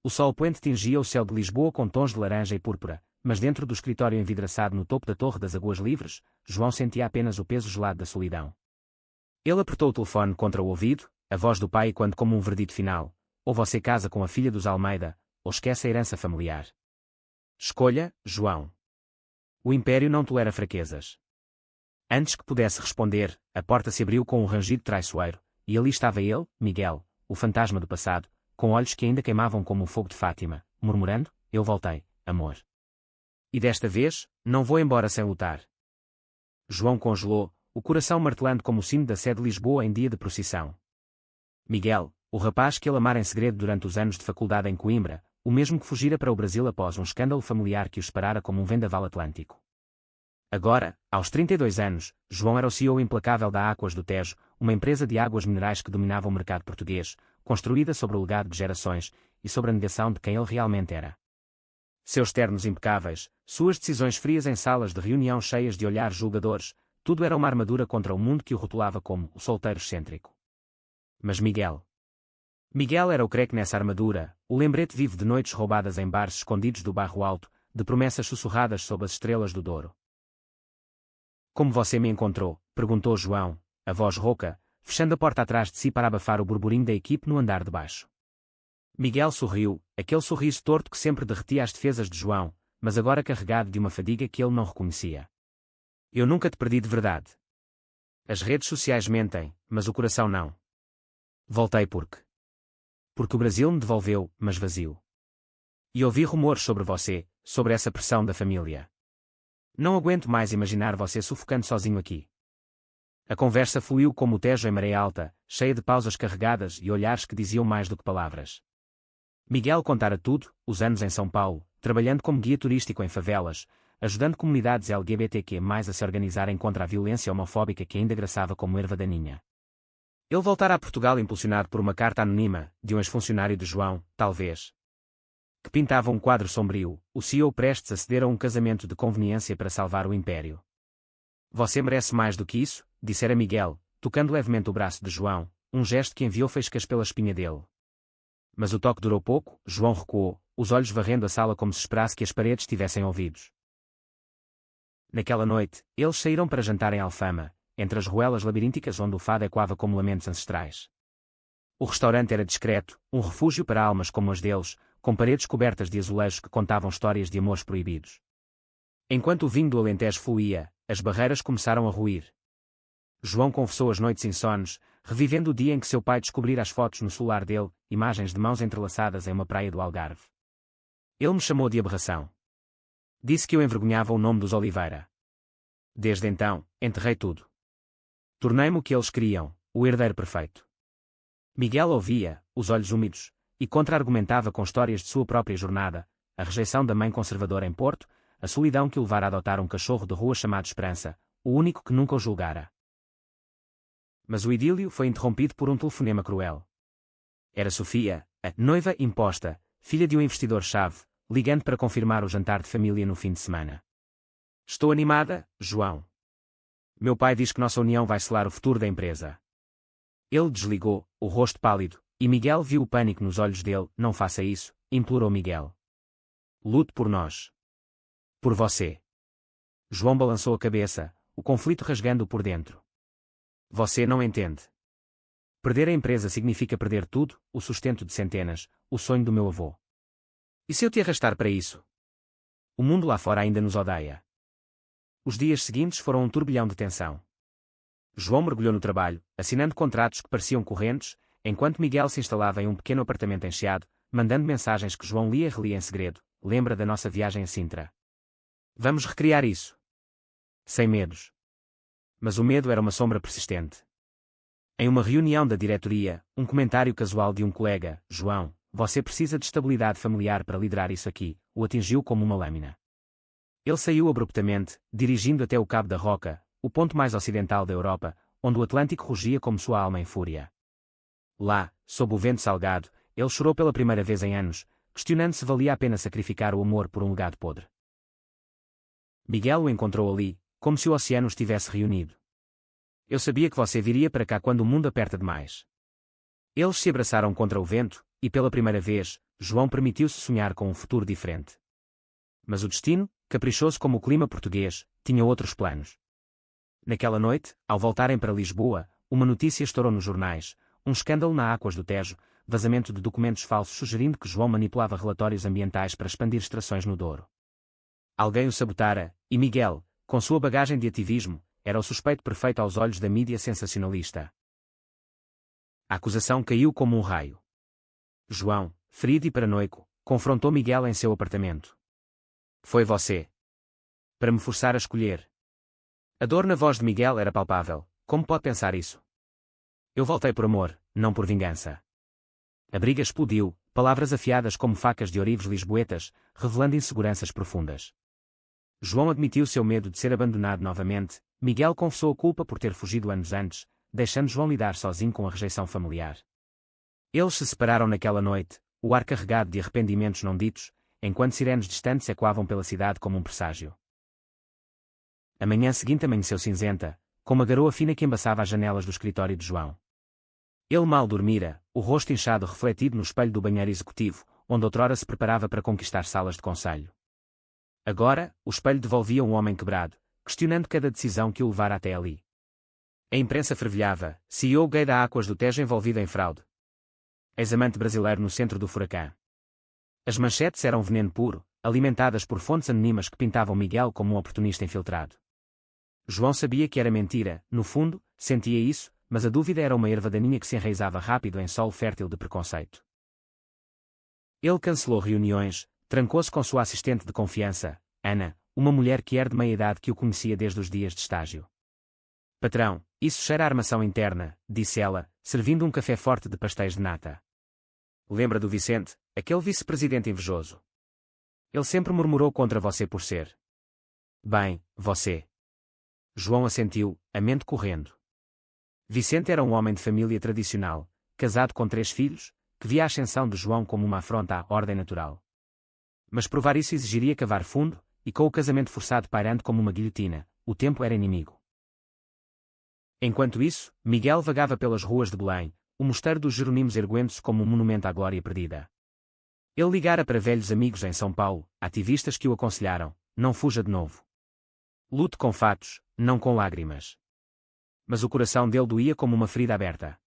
O sol poente tingia o céu de Lisboa com tons de laranja e púrpura, mas dentro do escritório envidraçado no topo da Torre das Aguas Livres, João sentia apenas o peso gelado da solidão. Ele apertou o telefone contra o ouvido, a voz do pai quando como um verdito final: ou você casa com a filha dos Almeida, ou esquece a herança familiar. Escolha, João. O império não tolera fraquezas. Antes que pudesse responder, a porta se abriu com um rangido traiçoeiro, e ali estava ele, Miguel, o fantasma do passado, com olhos que ainda queimavam como o fogo de Fátima, murmurando: eu voltei, amor. E desta vez, não vou embora sem lutar. João congelou, o coração martelando como o sino da Sé de Lisboa em dia de procissão. Miguel, o rapaz que ele amara em segredo durante os anos de faculdade em Coimbra, o mesmo que fugira para o Brasil após um escândalo familiar que o separara como um vendaval atlântico. Agora, aos 32 anos, João era o CEO implacável da Águas do Tejo, uma empresa de águas minerais que dominava o mercado português, construída sobre o legado de gerações e sobre a negação de quem ele realmente era. Seus ternos impecáveis, suas decisões frias em salas de reunião cheias de olhares julgadores, tudo era uma armadura contra o mundo que o rotulava como o solteiro excêntrico. Mas Miguel era o creque nessa armadura, o lembrete vivo de noites roubadas em bares escondidos do Barro Alto, de promessas sussurradas sob as estrelas do Douro. Como você me encontrou? Perguntou João, a voz rouca, fechando a porta atrás de si para abafar o burburinho da equipe no andar de baixo. Miguel sorriu, aquele sorriso torto que sempre derretia as defesas de João, mas agora carregado de uma fadiga que ele não reconhecia. Eu nunca te perdi de verdade. As redes sociais mentem, mas o coração não. Voltei porque o Brasil me devolveu, mas vazio. E ouvi rumores sobre você, sobre essa pressão da família. Não aguento mais imaginar você sufocando sozinho aqui. A conversa fluiu como o Tejo em maré alta, cheia de pausas carregadas e olhares que diziam mais do que palavras. Miguel contara tudo, os anos em São Paulo, trabalhando como guia turístico em favelas, ajudando comunidades LGBTQ+ a se organizarem contra a violência homofóbica que ainda graçava como erva daninha. Ele voltara a Portugal impulsionado por uma carta anônima, de um ex-funcionário de João, talvez, que pintava um quadro sombrio, o CEO prestes a ceder a um casamento de conveniência para salvar o império. Você merece mais do que isso, dissera Miguel, tocando levemente o braço de João, um gesto que enviou faíscas pela espinha dele. Mas o toque durou pouco, João recuou, os olhos varrendo a sala como se esperasse que as paredes tivessem ouvidos. Naquela noite, eles saíram para jantar em Alfama, entre as ruelas labirínticas onde o fado ecoava como lamentos ancestrais. O restaurante era discreto, um refúgio para almas como as deles, com paredes cobertas de azulejos que contavam histórias de amores proibidos. Enquanto o vinho do Alentejo fluía, as barreiras começaram a ruir. João confessou as noites insones, revivendo o dia em que seu pai descobrira as fotos no celular dele, imagens de mãos entrelaçadas em uma praia do Algarve. Ele me chamou de aberração. Disse que eu envergonhava o nome dos Oliveira. Desde então, enterrei tudo. Tornei-me o que eles queriam, o herdeiro perfeito. Miguel ouvia, os olhos úmidos, e contra-argumentava com histórias de sua própria jornada, a rejeição da mãe conservadora em Porto, a solidão que o levara a adotar um cachorro de rua chamado Esperança, o único que nunca o julgara. Mas o idílio foi interrompido por um telefonema cruel. Era Sofia, a noiva imposta, filha de um investidor-chave, ligando para confirmar o jantar de família no fim de semana. Estou animada, João. Meu pai diz que nossa união vai selar o futuro da empresa. Ele desligou, o rosto pálido, e Miguel viu o pânico nos olhos dele. Não faça isso, implorou Miguel. Lute por nós. Por você. João balançou a cabeça, o conflito rasgando-o por dentro. Você não entende. Perder a empresa significa perder tudo, o sustento de centenas, o sonho do meu avô. E se eu te arrastar para isso? O mundo lá fora ainda nos odeia. Os dias seguintes foram um turbilhão de tensão. João mergulhou no trabalho, assinando contratos que pareciam correntes, enquanto Miguel se instalava em um pequeno apartamento encheado, mandando mensagens que João lia e relia em segredo. Lembra da nossa viagem a Sintra? Vamos recriar isso. Sem medos. Mas o medo era uma sombra persistente. Em uma reunião da diretoria, um comentário casual de um colega, João, você precisa de estabilidade familiar para liderar isso aqui, o atingiu como uma lâmina. Ele saiu abruptamente, dirigindo até o Cabo da Roca, o ponto mais ocidental da Europa, onde o Atlântico rugia como sua alma em fúria. Lá, sob o vento salgado, ele chorou pela primeira vez em anos, questionando se valia a pena sacrificar o amor por um legado podre. Miguel o encontrou ali, como se o oceano estivesse reunido. Eu sabia que você viria para cá quando o mundo aperta demais. Eles se abraçaram contra o vento, e pela primeira vez, João permitiu-se sonhar com um futuro diferente. Mas o destino, caprichoso como o clima português, tinha outros planos. Naquela noite, ao voltarem para Lisboa, uma notícia estourou nos jornais, um escândalo na Águas do Tejo, vazamento de documentos falsos sugerindo que João manipulava relatórios ambientais para expandir extrações no Douro. Alguém o sabotara, e Miguel, com sua bagagem de ativismo, era o suspeito perfeito aos olhos da mídia sensacionalista. A acusação caiu como um raio. João, ferido e paranoico, confrontou Miguel em seu apartamento. Foi você. Para me forçar a escolher. A dor na voz de Miguel era palpável. Como pode pensar isso? Eu voltei por amor, não por vingança. A briga explodiu, palavras afiadas como facas de ourivos lisboetas, revelando inseguranças profundas. João admitiu seu medo de ser abandonado novamente. Miguel confessou a culpa por ter fugido anos antes, deixando João lidar sozinho com a rejeição familiar. Eles se separaram naquela noite, o ar carregado de arrependimentos não ditos, enquanto sirenes distantes ecoavam pela cidade como um presságio. A manhã seguinte amanheceu cinzenta, com uma garoa fina que embaçava as janelas do escritório de João. Ele mal dormira, o rosto inchado refletido no espelho do banheiro executivo, onde outrora se preparava para conquistar salas de conselho. Agora, o espelho devolvia um homem quebrado, questionando cada decisão que o levara até ali. A imprensa fervilhava, CEO gay da Águas do Tejo envolvido em fraude. Ex-amante brasileiro no centro do furacão. As manchetes eram veneno puro, alimentadas por fontes anônimas que pintavam Miguel como um oportunista infiltrado. João sabia que era mentira, no fundo, sentia isso, mas a dúvida era uma erva daninha que se enraizava rápido em solo fértil de preconceito. Ele cancelou reuniões, trancou-se com sua assistente de confiança, Ana, uma mulher que era de meia idade que o conhecia desde os dias de estágio. Patrão, isso cheira a armação interna, disse ela, servindo um café forte de pastéis de nata. Lembra do Vicente, aquele vice-presidente invejoso? Ele sempre murmurou contra você por ser. Bem, você. João assentiu, a mente correndo. Vicente era um homem de família tradicional, casado com 3 filhos, que via a ascensão de João como uma afronta à ordem natural. Mas provar isso exigiria cavar fundo, e com o casamento forçado pairando como uma guilhotina, o tempo era inimigo. Enquanto isso, Miguel vagava pelas ruas de Belém, o mosteiro dos Jeronimos erguendo-se como um monumento à glória perdida. Ele ligara para velhos amigos em São Paulo, ativistas que o aconselharam, não fuja de novo. Lute com fatos, não com lágrimas. Mas o coração dele doía como uma ferida aberta.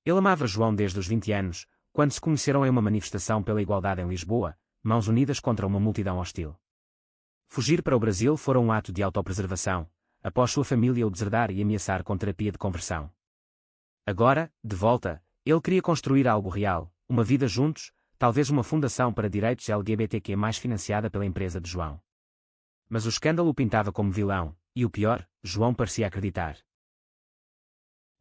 Ele amava João desde os 20 anos, quando se conheceram em uma manifestação pela igualdade em Lisboa, mãos unidas contra uma multidão hostil. Fugir para o Brasil fora um ato de autopreservação, após sua família o deserdar e ameaçar com terapia de conversão. Agora, de volta, ele queria construir algo real, uma vida juntos, talvez uma fundação para direitos LGBTQ+, financiada pela empresa de João. Mas o escândalo o pintava como vilão, e o pior, João parecia acreditar.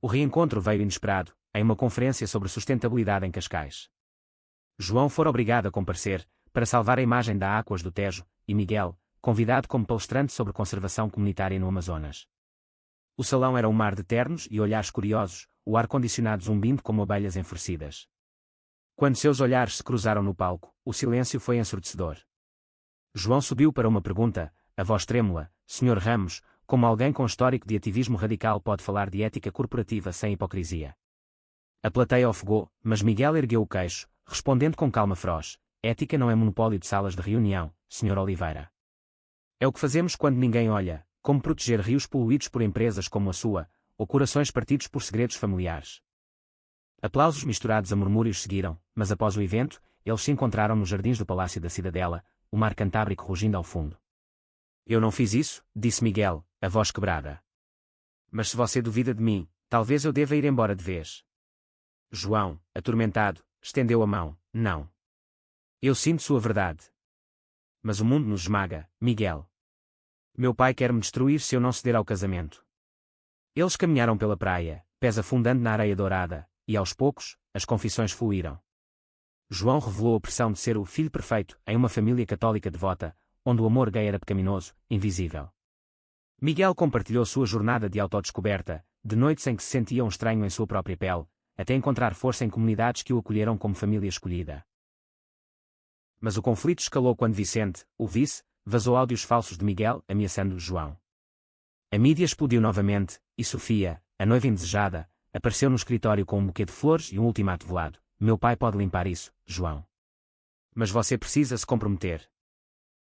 O reencontro veio inesperado, em uma conferência sobre sustentabilidade em Cascais. João fora obrigado a comparecer, para salvar a imagem da Águas do Tejo, e Miguel, convidado como palestrante sobre conservação comunitária no Amazonas. O salão era um mar de ternos e olhares curiosos, o ar-condicionado zumbindo como abelhas enfurecidas. Quando seus olhares se cruzaram no palco, o silêncio foi ensurdecedor. João subiu para uma pergunta, a voz trêmula: Sr. Ramos, como alguém com histórico de ativismo radical pode falar de ética corporativa sem hipocrisia? A plateia ofegou, mas Miguel ergueu o queixo, respondendo com calma feroz: ética não é monopólio de salas de reunião, Sr. Oliveira. É o que fazemos quando ninguém olha, como proteger rios poluídos por empresas como a sua, ou corações partidos por segredos familiares. Aplausos misturados a murmúrios seguiram, mas após o evento, eles se encontraram nos jardins do Palácio da Cidadela, o mar Cantábrico rugindo ao fundo. Eu não fiz isso, disse Miguel, a voz quebrada. Mas se você duvida de mim, talvez eu deva ir embora de vez. João, atormentado, estendeu a mão. Não. Eu sinto sua verdade. Mas o mundo nos esmaga, Miguel. Meu pai quer me destruir se eu não ceder ao casamento. Eles caminharam pela praia, pés afundando na areia dourada, e aos poucos, as confissões fluíram. João revelou a pressão de ser o filho perfeito em uma família católica devota, onde o amor gay era pecaminoso, invisível. Miguel compartilhou sua jornada de autodescoberta, de noites em que se sentia um estranho em sua própria pele, até encontrar força em comunidades que o acolheram como família escolhida. Mas o conflito escalou quando Vicente, o vice, vazou áudios falsos de Miguel ameaçando João. A mídia explodiu novamente, e Sofia, a noiva indesejada, apareceu no escritório com um buquê de flores e um ultimato velado: meu pai pode limpar isso, João. Mas você precisa se comprometer.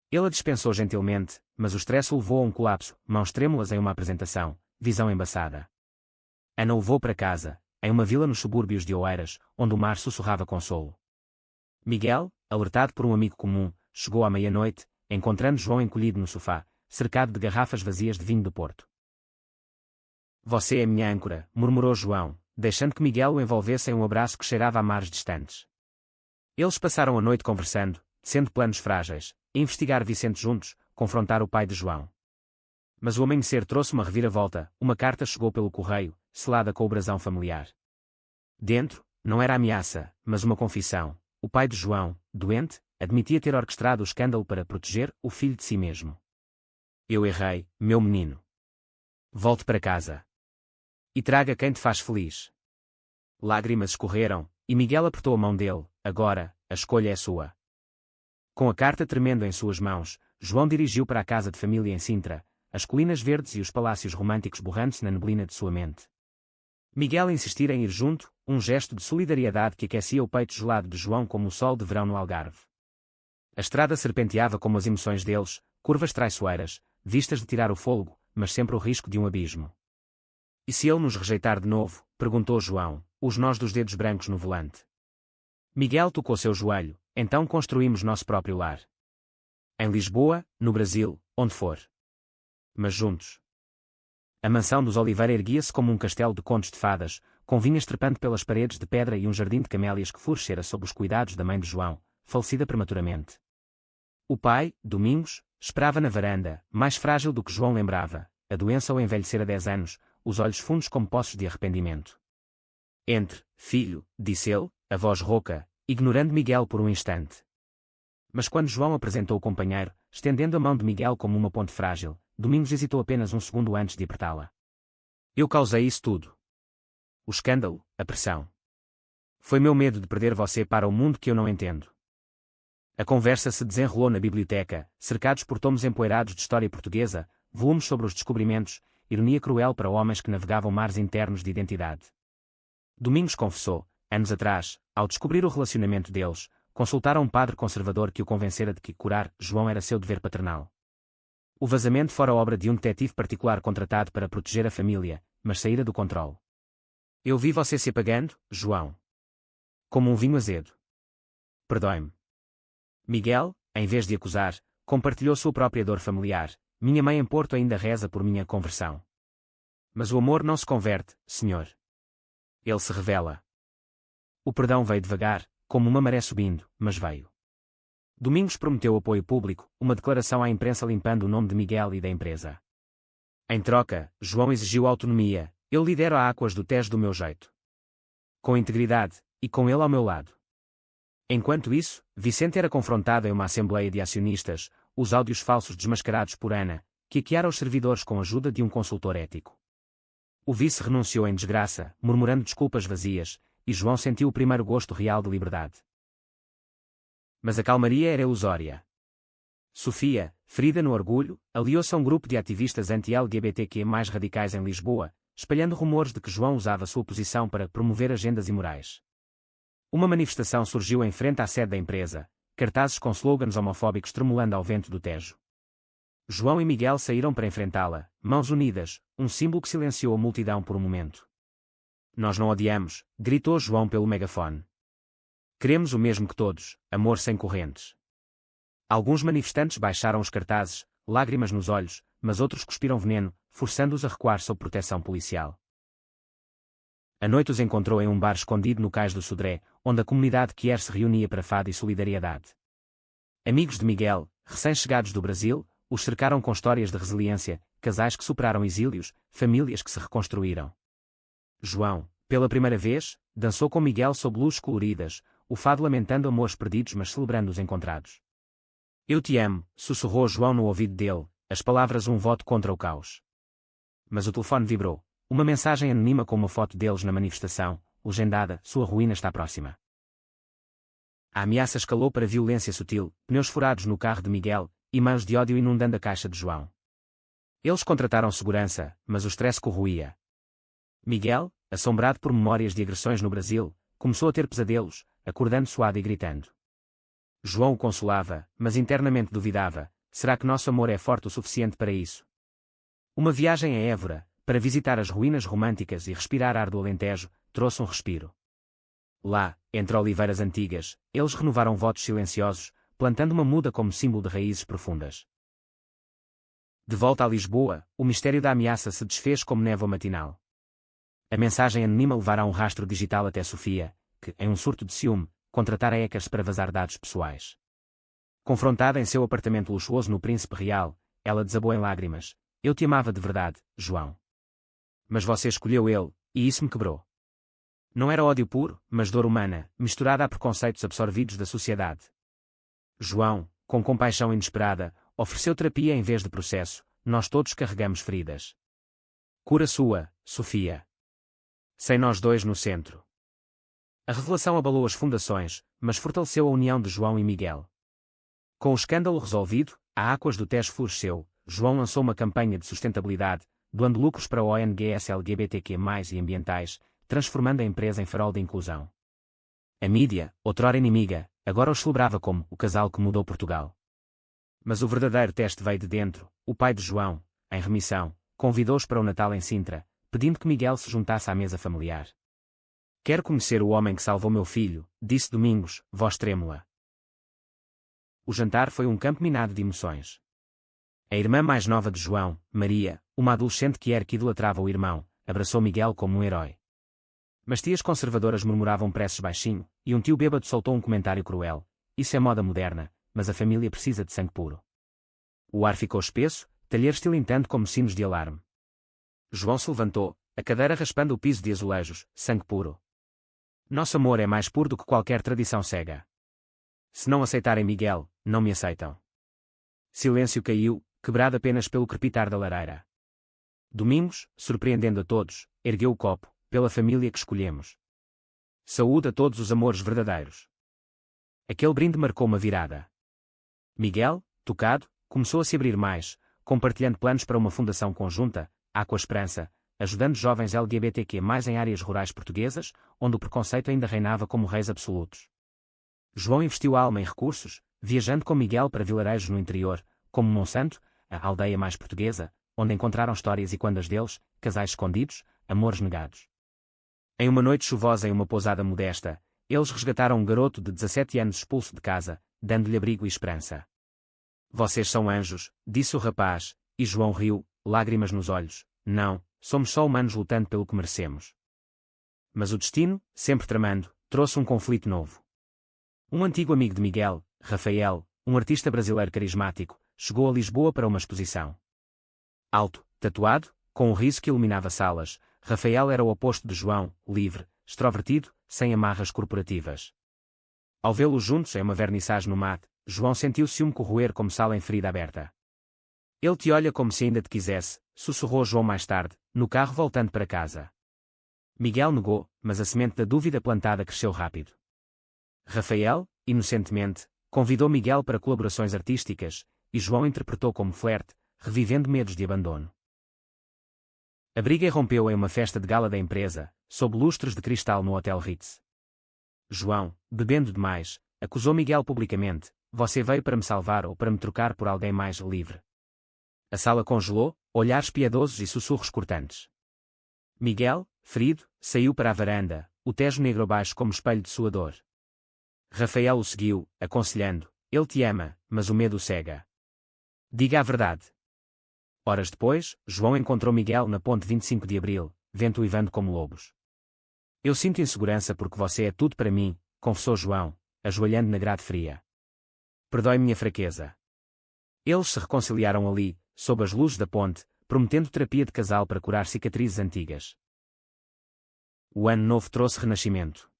Ele a dispensou gentilmente, mas o stress o levou a um colapso, mãos trêmulas em uma apresentação, visão embaçada. Ana o levou para casa, em uma vila nos subúrbios de Oeiras, onde o mar sussurrava consolo. Miguel, alertado por um amigo comum, chegou à meia-noite, encontrando João encolhido no sofá, cercado de garrafas vazias de vinho do Porto. Você é minha âncora, murmurou João, deixando que Miguel o envolvesse em um abraço que cheirava a mares distantes. Eles passaram a noite conversando, sendo planos frágeis, a investigar Vicente juntos, confrontar o pai de João. Mas o amanhecer trouxe uma reviravolta, uma carta chegou pelo correio, selada com o brasão familiar. Dentro, não era ameaça, mas uma confissão. O pai de João, doente, admitia ter orquestrado o escândalo para proteger o filho de si mesmo. Eu errei, meu menino. Volte para casa. E traga quem te faz feliz. Lágrimas escorreram, e Miguel apertou a mão dele. Agora, a escolha é sua. Com a carta tremendo em suas mãos, João dirigiu para a casa de família em Sintra, as colinas verdes e os palácios românticos borrando-se na neblina de sua mente. Miguel insistira em ir junto, um gesto de solidariedade que aquecia o peito gelado de João como o sol de verão no Algarve. A estrada serpenteava como as emoções deles, curvas traiçoeiras, vistas de tirar o fôlego, mas sempre o risco de um abismo. E se ele nos rejeitar de novo? Perguntou João, os nós dos dedos brancos no volante. Miguel tocou seu joelho, então construímos nosso próprio lar. Em Lisboa, no Brasil, onde for. Mas juntos. A mansão dos Oliveira erguia-se como um castelo de contos de fadas, com vinhas trepando pelas paredes de pedra e um jardim de camélias que florescera sob os cuidados da mãe de João, falecida prematuramente. O pai, Domingos, esperava na varanda, mais frágil do que João lembrava, a doença o envelhecera 10 anos, os olhos fundos como poços de arrependimento. Entre, filho, disse ele, a voz rouca, ignorando Miguel por um instante. Mas quando João apresentou o companheiro, estendendo a mão de Miguel como uma ponte frágil, Domingos hesitou apenas um segundo antes de apertá-la. Eu causei isso tudo. O escândalo, a pressão. Foi meu medo de perder você para o mundo que eu não entendo. A conversa se desenrolou na biblioteca, cercados por tomos empoeirados de história portuguesa, volumes sobre os descobrimentos, ironia cruel para homens que navegavam mares internos de identidade. Domingos confessou, anos atrás, ao descobrir o relacionamento deles, consultaram um padre conservador que o convencera de que curar João era seu dever paternal. O vazamento fora obra de um detetive particular contratado para proteger a família, mas saíra do controle. Eu vi você se apagando, João. Como um vinho azedo. Perdoe-me. Miguel, em vez de acusar, compartilhou sua própria dor familiar. Minha mãe em Porto ainda reza por minha conversão. Mas o amor não se converte, senhor. Ele se revela. O perdão veio devagar, como uma maré subindo, mas veio. Domingos prometeu apoio público, uma declaração à imprensa limpando o nome de Miguel e da empresa. Em troca, João exigiu autonomia. Eu lidero a Águas do Tejo do meu jeito. Com integridade, e com ele ao meu lado. Enquanto isso, Vicente era confrontado em uma assembleia de acionistas, os áudios falsos desmascarados por Ana, que hackeara os servidores com a ajuda de um consultor ético. O vice renunciou em desgraça, murmurando desculpas vazias, e João sentiu o primeiro gosto real de liberdade. Mas a calmaria era ilusória. Sofia, ferida no orgulho, aliou-se a um grupo de ativistas anti-LGBTQ mais radicais em Lisboa, espalhando rumores de que João usava sua posição para promover agendas imorais. Uma manifestação surgiu em frente à sede da empresa, cartazes com slogans homofóbicos tremulando ao vento do Tejo. João e Miguel saíram para enfrentá-la, mãos unidas, um símbolo que silenciou a multidão por um momento. Nós não odiamos, gritou João pelo megafone. Queremos o mesmo que todos, amor sem correntes. Alguns manifestantes baixaram os cartazes, lágrimas nos olhos, mas outros cuspiram veneno, forçando-os a recuar sob proteção policial. A noite os encontrou em um bar escondido no cais do Sodré, onde a comunidade queer se reunia para fado e solidariedade. Amigos de Miguel, recém-chegados do Brasil, os cercaram com histórias de resiliência, casais que superaram exílios, famílias que se reconstruíram. João, pela primeira vez, dançou com Miguel sob luzes coloridas, o fado lamentando amores perdidos mas celebrando os encontrados. Eu te amo, sussurrou João no ouvido dele, as palavras um voto contra o caos. Mas o telefone vibrou. Uma mensagem anônima com uma foto deles na manifestação, legendada, sua ruína está próxima. A ameaça escalou para violência sutil, pneus furados no carro de Miguel, e mãos de ódio inundando a caixa de João. Eles contrataram segurança, mas o stress corroía. Miguel, assombrado por memórias de agressões no Brasil, começou a ter pesadelos, acordando suado e gritando. João o consolava, mas internamente duvidava: será que nosso amor é forte o suficiente para isso? Uma viagem a Évora, para visitar as ruínas românticas e respirar ar do Alentejo, trouxe um respiro. Lá, entre oliveiras antigas, eles renovaram votos silenciosos, plantando uma muda como símbolo de raízes profundas. De volta a Lisboa, o mistério da ameaça se desfez como névoa matinal. A mensagem anônima levará um rastro digital até Sofia, que, em um surto de ciúme, contratara hackers para vazar dados pessoais. Confrontada em seu apartamento luxuoso no Príncipe Real, ela desabou em lágrimas: eu te amava de verdade, João. Mas você escolheu ele, e isso me quebrou. Não era ódio puro, mas dor humana, misturada a preconceitos absorvidos da sociedade. João, com compaixão inesperada, ofereceu terapia em vez de processo. Nós todos carregamos feridas. Cura sua, Sofia. Sem nós dois no centro. A revelação abalou as fundações, mas fortaleceu a união de João e Miguel. Com o escândalo resolvido, a Águas do Tejo floresceu. João lançou uma campanha de sustentabilidade, doando lucros para ONGs LGBTQ+, e ambientais, transformando a empresa em farol de inclusão. A mídia, outrora inimiga, agora os celebrava como o casal que mudou Portugal. Mas o verdadeiro teste veio de dentro. O pai de João, em remissão, convidou-os para o Natal em Sintra, pedindo que Miguel se juntasse à mesa familiar. Quero conhecer o homem que salvou meu filho, disse Domingos, voz trêmula. O jantar foi um campo minado de emoções. A irmã mais nova de João, Maria, uma adolescente que idolatrava o irmão, abraçou Miguel como um herói. Mas tias conservadoras murmuravam preces baixinho, e um tio bêbado soltou um comentário cruel: isso é moda moderna, mas a família precisa de sangue puro. O ar ficou espesso, talheres tilintando como sinos de alarme. João se levantou, a cadeira raspando o piso de azulejos: sangue puro. Nosso amor é mais puro do que qualquer tradição cega. Se não aceitarem Miguel, não me aceitam. Silêncio caiu, quebrado apenas pelo crepitar da lareira. Domingos, surpreendendo a todos, ergueu o copo: pela família que escolhemos. Saúde a todos os amores verdadeiros. Aquele brinde marcou uma virada. Miguel, tocado, começou a se abrir mais, compartilhando planos para uma fundação conjunta, Aqua Esperança, ajudando jovens LGBTQ+, em áreas rurais portuguesas, onde o preconceito ainda reinava como reis absolutos. João investiu alma em recursos, viajando com Miguel para vilarejos no interior, como Monsanto, a aldeia mais portuguesa, onde encontraram histórias e quandas deles, casais escondidos, amores negados. Em uma noite chuvosa em uma pousada modesta, eles resgataram um garoto de 17 anos expulso de casa, dando-lhe abrigo e esperança. Vocês são anjos, disse o rapaz, e João riu, lágrimas nos olhos. Não, somos só humanos lutando pelo que merecemos. Mas o destino, sempre tramando, trouxe um conflito novo. Um antigo amigo de Miguel, Rafael, um artista brasileiro carismático, chegou a Lisboa para uma exposição. Alto, tatuado, com um riso que iluminava salas, Rafael era o oposto de João, livre, extrovertido, sem amarras corporativas. Ao vê-los juntos em uma vernissage no mate, João sentiu ciúme corroer como sal em ferida aberta. Ele te olha como se ainda te quisesse, sussurrou João mais tarde, no carro voltando para casa. Miguel negou, mas a semente da dúvida plantada cresceu rápido. Rafael, inocentemente, convidou Miguel para colaborações artísticas, e João interpretou como flerte, revivendo medos de abandono. A briga irrompeu em uma festa de gala da empresa, sob lustres de cristal no Hotel Ritz. João, bebendo demais, acusou Miguel publicamente: você veio para me salvar ou para me trocar por alguém mais livre? A sala congelou, olhares piedosos e sussurros cortantes. Miguel, ferido, saiu para a varanda, o tejo negro abaixo como espelho de sua dor. Rafael o seguiu, aconselhando: ele te ama, mas o medo o cega. Diga a verdade. Horas depois, João encontrou Miguel na ponte 25 de Abril, vento uivando como lobos. Eu sinto insegurança porque você é tudo para mim, confessou João, ajoelhando na grade fria. Perdoe minha fraqueza. Eles se reconciliaram ali, sob as luzes da ponte, prometendo terapia de casal para curar cicatrizes antigas. O ano novo trouxe renascimento.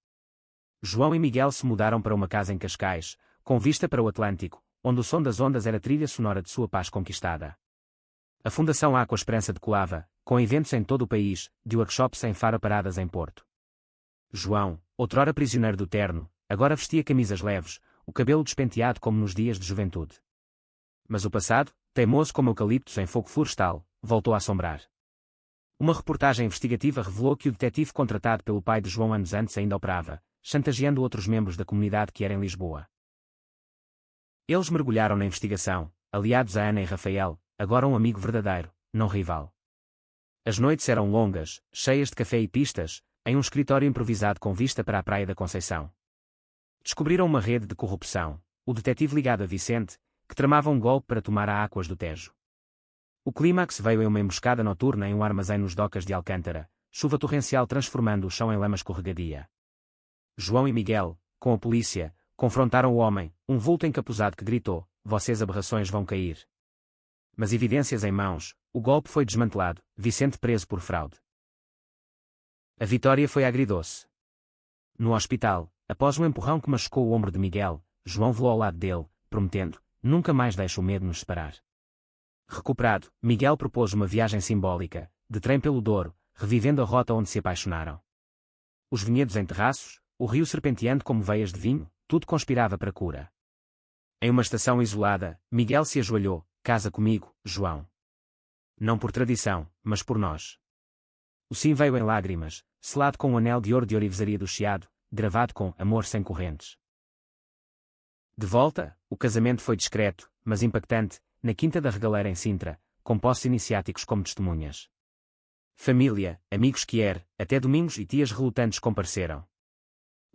João e Miguel se mudaram para uma casa em Cascais, com vista para o Atlântico, onde o som das ondas era trilha sonora de sua paz conquistada. A Fundação Aqua Esperança decolava, com eventos em todo o país, de workshops em Faro a paradas em Porto. João, outrora prisioneiro do terno, agora vestia camisas leves, o cabelo despenteado como nos dias de juventude. Mas o passado, teimoso como eucaliptos em fogo florestal, voltou a assombrar. Uma reportagem investigativa revelou que o detetive contratado pelo pai de João anos antes ainda operava, chantageando outros membros da comunidade que era em Lisboa. Eles mergulharam na investigação, aliados a Ana e Rafael, agora um amigo verdadeiro, não rival. As noites eram longas, cheias de café e pistas, em um escritório improvisado com vista para a Praia da Conceição. Descobriram uma rede de corrupção, o detetive ligado a Vicente, que tramava um golpe para tomar a Águas do Tejo. O clímax veio em uma emboscada noturna em um armazém nos docas de Alcântara, chuva torrencial transformando o chão em lama escorregadia. João e Miguel, com a polícia, confrontaram o homem, um vulto encapuzado que gritou: "Vocês aberrações vão cair." Mas evidências em mãos, o golpe foi desmantelado, Vicente preso por fraude. A vitória foi agridoce. No hospital, após um empurrão que machucou o ombro de Miguel, João voou ao lado dele, prometendo: "Nunca mais deixe o medo nos separar." Recuperado, Miguel propôs uma viagem simbólica, de trem pelo Douro, revivendo a rota onde se apaixonaram. Os vinhedos em terraços, o rio serpenteando como veias de vinho, tudo conspirava para a cura. Em uma estação isolada, Miguel se ajoelhou: "Casa comigo, João. Não por tradição, mas por nós." O sim veio em lágrimas, selado com um anel de ouro de orivesaria do Chiado, gravado com "Amor sem correntes." De volta, o casamento foi discreto, mas impactante, na Quinta da Regaleira em Sintra, com posses iniciáticos como testemunhas. Família, amigos até domingos e tias relutantes compareceram.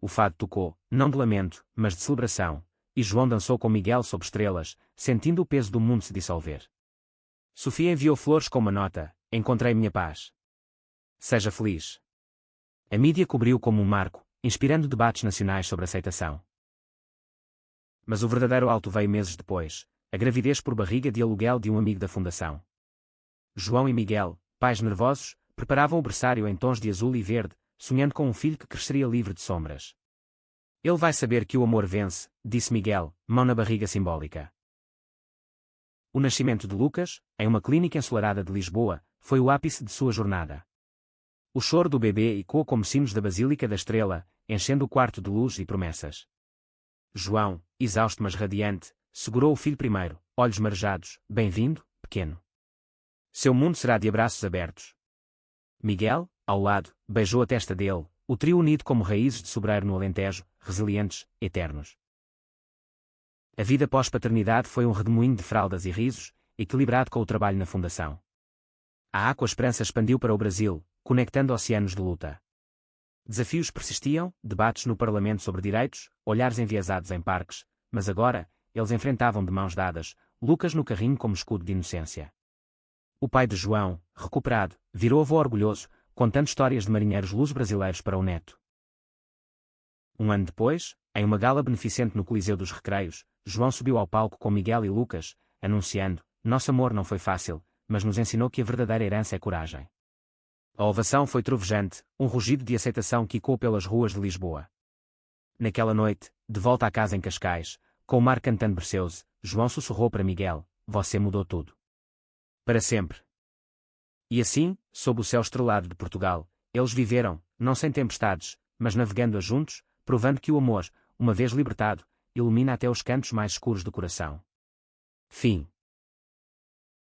O fado tocou, não de lamento, mas de celebração, e João dançou com Miguel sob estrelas, sentindo o peso do mundo se dissolver. Sofia enviou flores com uma nota: "Encontrei minha paz. Seja feliz." A mídia cobriu como um marco, inspirando debates nacionais sobre aceitação. Mas o verdadeiro alto veio meses depois, a gravidez por barriga de aluguel de um amigo da fundação. João e Miguel, pais nervosos, preparavam o berçário em tons de azul e verde, sonhando com um filho que cresceria livre de sombras. "Ele vai saber que o amor vence", disse Miguel, mão na barriga simbólica. O nascimento de Lucas, em uma clínica ensolarada de Lisboa, foi o ápice de sua jornada. O choro do bebê ecoou como sinos da Basílica da Estrela, enchendo o quarto de luz e promessas. João, exausto mas radiante, segurou o filho primeiro, olhos marejados: "Bem-vindo, pequeno. Seu mundo será de abraços abertos." Miguel, ao lado, beijou a testa dele, o trio unido como raízes de sobreiro no Alentejo, resilientes, eternos. A vida pós-paternidade foi um redemoinho de fraldas e risos, equilibrado com o trabalho na fundação. A Aqua Esperança expandiu para o Brasil, conectando oceanos de luta. Desafios persistiam, debates no Parlamento sobre direitos, olhares enviesados em parques, mas agora, eles enfrentavam de mãos dadas, Lucas no carrinho como escudo de inocência. O pai de João, recuperado, virou avô orgulhoso, contando histórias de marinheiros luso-brasileiros para o neto. Um ano depois, em uma gala beneficente no Coliseu dos Recreios, João subiu ao palco com Miguel e Lucas, anunciando: "Nosso amor não foi fácil, mas nos ensinou que a verdadeira herança é coragem." A ovação foi trovejante, um rugido de aceitação que ecoou pelas ruas de Lisboa. Naquela noite, de volta à casa em Cascais, com o mar cantando Berceuse, João sussurrou para Miguel: "Você mudou tudo. Para sempre." E assim, sob o céu estrelado de Portugal, eles viveram, não sem tempestades, mas navegando juntos, provando que o amor, uma vez libertado, ilumina até os cantos mais escuros do coração. Fim.